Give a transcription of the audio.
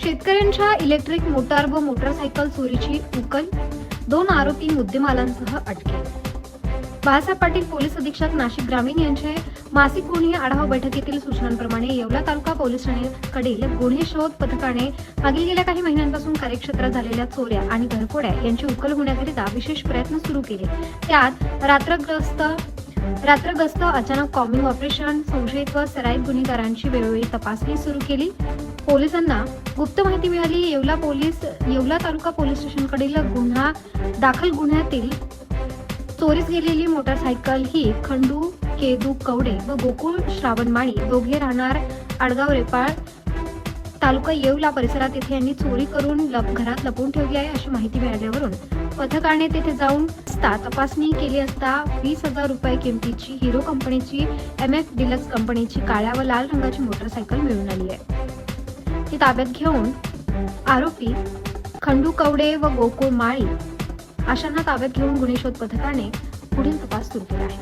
शेतकऱ्यांच्या electric motor व motorcycle चोरीची उकल, 2 आरोपी मुद्देमालांसह अटकेत। बाळासाहेब पाटील पोलीस अधीक्षक नाशिक ग्रामीण यांचे मासिक गुन्हे आढावा बैठकीतील सूचनांप्रमाणे येवला तालुका पोलीस ठाण्याकडील गुन्हे शोध पथकाने मागील गेल्या काही महिन्यांपासून कार्यक्षेत्रात झालेल्या चोऱ्या आणि घरफोड्या यांची उकल होण्याकरिता विशेष प्रयत्न सुरू केले। त्यात रात्रगस्त अचानक कॉम्बिंग ऑपरेशन, संशयित व सराईत गुन्हेगारांची वेळोवेळी तपासणी सुरू केली। पोलिसांना गुप्त माहिती मिळाली। येवला तालुका पोलीस स्टेशनकडील दाखल गुन्ह्यातील चोरीस गेलेली मोटारसायकल ही खंडू केदू कवडे व गोकुळ श्रावण माळी दोघे राहणार आडगाव रेपाळ तालुका येवला परिसरात येथे यांनी चोरी करून घरात लपवून ठेवली आहे अशी माहिती मिळाल्यावरून पथकाने तेथे जाऊन तपासणी केली असता 20,000 रुपये किमतीची हिरो कंपनीची MF डिलक्स कंपनीची काळ्या व लाल रंगाची मोटारसायकल मिळून आली आहे। ती ताब्यात घेऊन आरोपी खंडू कवडे व गोकुळ माळी अशांना ताब्यात घेऊन गुन्हे शोध पथकाने पुढील तपास सुरू केला आहे।